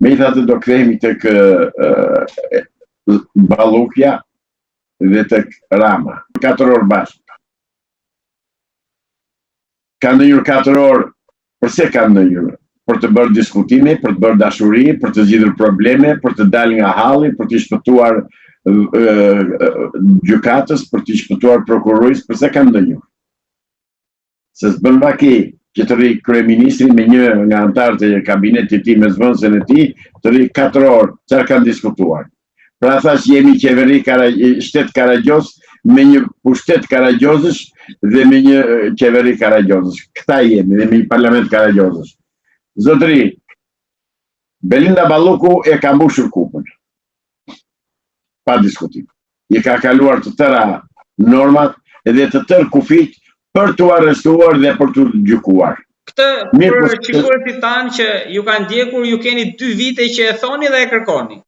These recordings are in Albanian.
Me I thatë do kthehemi tek Ballukja dhe tek Rama. 4 orë bashkë. Ka ndonjur 4 orë, përse ka ndonjur? Për të bërë diskutime, për të bërë dashuri, për të zgjidhur probleme, për të dalë nga halli, për të shpëtuar gjykatës, për të shpëtuar prokurorisë, përse ka ndonjur? Se s'bën vaki që të rri kryeministri me një nga anëtarët e kabinetit ti me zvëndsën e tij, të rri 4 orë, çfarë kanë diskutuar. Pra thash jemi qeveri shtet Karagjos me një pushtet Karagjosësh dhe me një qeveri Karagjosësh. Këta jemi dhe me një parlament Karagjosësh. Zotëri, Belinda Balluku e ka mbushur kupën. Pa diskutim. I ka kaluar të tëra normat edhe të tërë kufit për të arrestuar dhe për të gjykuar. Këtë për qikurit tanë që ju kanë ndjekur, ju keni 2 vite që e thoni dhe e kërkoni.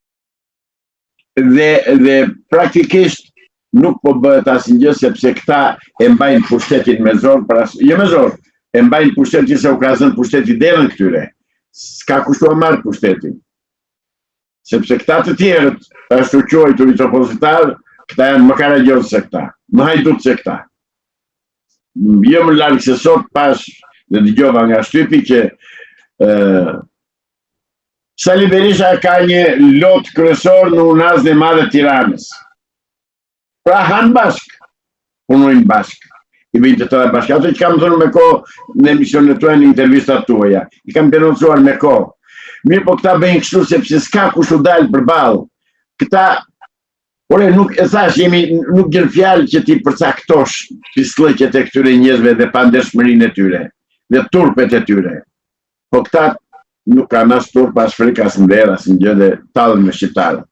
Dhe praktikisht nuk po bëhet asnjë sepse këta e mbajnë pushtetin me zor, jo me zor, e mbajnë pushtetin se u ka zënë pushteti derën këtyre. S'ka kushtuar marrë pushtetin. Sepse këta të tjerët, ashtu quajturit opozitar, këta janë më karagjosë se këta, më hajdut se këta. Jo më larg se sot pas dhe dëgjova nga shtypi që Sali Berisha ka një lot kryesor në Unazën e Madhe të Tiranës. Pra hanë bashk, punojnë bashk. I bëjnë të tëra bashkë. Ato që kam thënë me kohë në emisionet tuaja, në intervistat tuaja. I kam denoncuar me kohë. Mirë po këta bëjnë kështu sepse s'ka kush u dalë përballë. Këta, nuk e thash, nuk gjen fjalë që ti përcaktosh pislëqet e këtyre njerëzve dhe pandershmërinë e tyre, dhe turpet e tyre. Po këta nuk kanë as turp, as frik, as nder, as gjë dhe tallën me shqiptarët.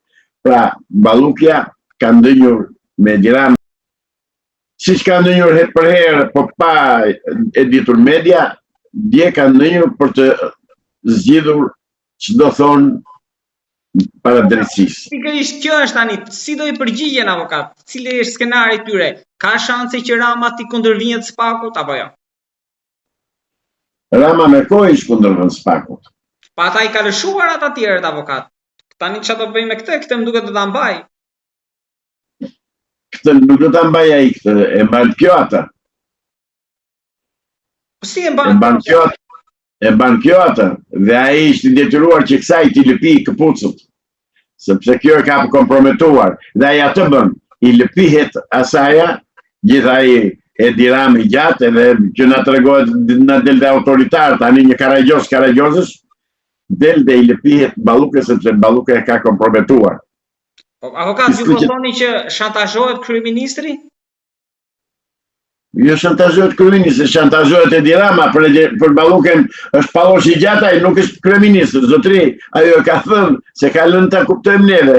Pra, Ballukja ka ndënjur me Dirama, siç ka ndënjur herë për herë, po pa e ditur media, dje ka ndënjur për të zgjidhur ç'do thonë para drejtësisë. Pikërisht kjo është tani, si do I përgjigjen avokat? Cili është skenari I tyre? Ka shanse që Rama t'i kundërvijnë Spakut apo jo? Rama me kohë ish kundërvën Spakut. Pa ata I ka lëshuar ata tjerët avokat. Tani çfarë do bëjmë me këtë më duket do ta mbaj. Këtë nuk do ta mbaj ai këtë, e mban kjo ata. Po si e mban kjo? E mban kjo ata, dhe ai ishte detyruar që kësaj t'i lëpi këpucët. Sepse kjo e ka komprometuar, dhe ai atë bën, I lëpihet asaja, gjithë ai e Dirami gjatë, edhe që na tregohet na del dhe autoritar, tani një Karagjosësh, del dhe I lëpihet Ballukës sepse Balluka e ka komprometuar. Avokat, ju po thoni që shantazhohet kryeministri? Jo shantazhohet kryeministri, shantazhohet e Dirama për Ballukën është palloshi I gjatë, ai nuk është kryeministër, zotëri, ajo ka thënë se ka lënë ta kuptojmë neve.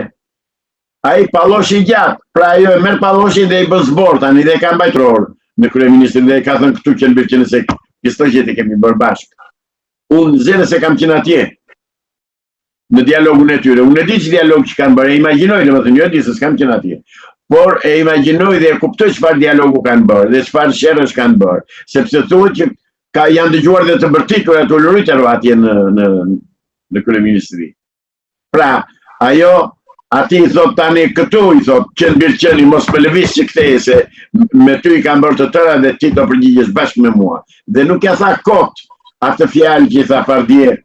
Ai palloshi I gjatë, pra ajo e merr palloshin dhe I bën zbor tani dhe ka mbajtur në kryeministrin dhe ka thënë këtu që në bëjnë se këto gjë kemi bërë bashkë. Unë zëre se kam qenë atje në dialogun e tyre. Unë e di që dialog që kanë bërë, e imagjinoj, domethënë jo e di se s'kam qenë atje. Por e imagjinoj dhe e kuptoj çfarë dialogu kanë bërë dhe çfarë sherrësh kanë bërë, sepse thuhet që janë dëgjuar dhe të bërtitur ato luritur atje në kryeministri. Pra, ajo ati I thot tani këtu I thot qenë birqeni mos më lëviz që kthej se me ty I kanë bërë të tëra dhe ti do përgjigjesh bashkë me mua. Dhe nuk ja tha kot atë fjalë që I tha Fardie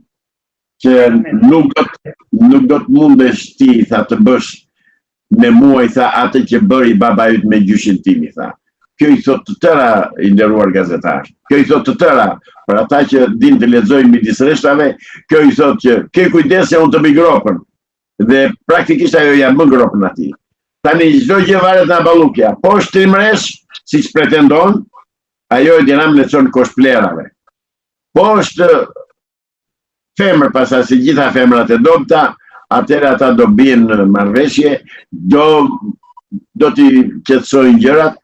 që nuk do të mundesh ti tha të bësh me mua I tha atë që bëri baba yt me gjyshin tim I tha. Kjo I thot të tëra I nderuar gazetar. Kjo I thot të tëra për ata që din të lexojnë midis rreshtave, kjo I thot që ke kujdes se unë të bëj gropën. Dhe praktikisht ajo ja bën gropën atij. Tani çdo gjë varet nga Ballukja. Po është trimresh, siç pretendon, ajo e dinam lecon koshplerave. Po është femër pastaj si gjitha femrat e dobta, atëherë ata do bien në marrëveshje, do t'i qetësojnë gjërat,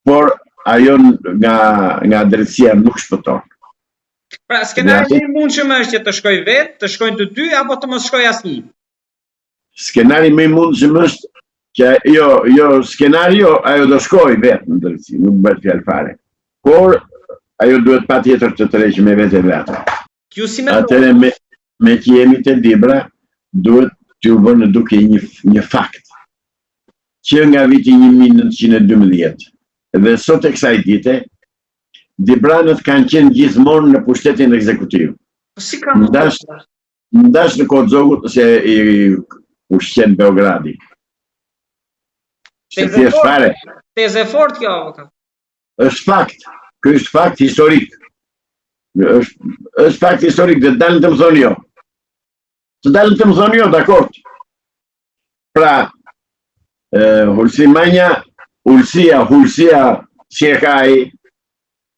por ajo nga drejtësia nuk shpëton. Pra, skenari I mundshëm është që të shkoj vetë, të shkojnë të dy, apo të mos shkoj asnjë? Skenari më I mundshëm është që jo skenario, ajo do shkoj vetë në drejtësi, nuk bëhet fjalë fare. Por ajo duhet patjetër të tërheqë me vetë. Ju si mendoni? me që jemi të Dibra, duhet të u bënë duke një fakt, që nga viti 1912, dhe sot e kësaj dite, Dibranët kanë qenë gjithmonë në pushtetin ekzekutiv. Si ka më Ndash në Kodzogut se i ushqen Beogradi. Se thjesht fare. Teze fort kjo, avokat. Është fakt. Ky është fakt historik. Është fakt historik dhe dalën të më thonë jo. Të dalën të më thonë jo, dakord. Pra, Hulsimanja, Hulsia që e ka ai,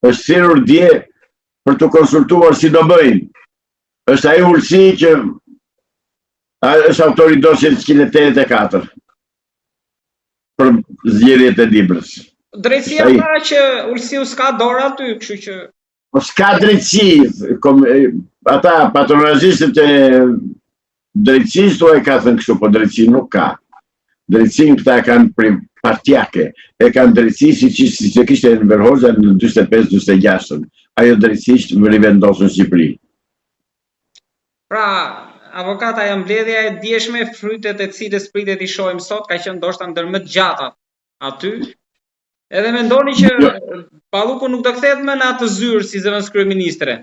është thirrur dje për të konsultuar si do bëjnë. Është ai Ulsi që është autori dosjes 184 për zgjedhjet e Dibrës. Drejtësia tha që Ulsiu s'ka dorë aty, kështu që Po s'ka drejtësi, ata patronazistët e drejtësisë thua e ka thënë kështu, po drejtësi nuk ka. Drejtësinë këta kanë partjake, e kanë drejtësi si që kishte Enver Hoxha në 45-46. Ajo drejtësisht më rivendosën në Shqipëri. Pra, avokata, janë mbledhja e dieshme, frytet e cilës pritet i shohim sot, ka qenë ndoshta ndër më të gjatat aty. Edhe mendoni që Palluku nuk do kthehet më në atë zyrë si zëvendës kryeministre.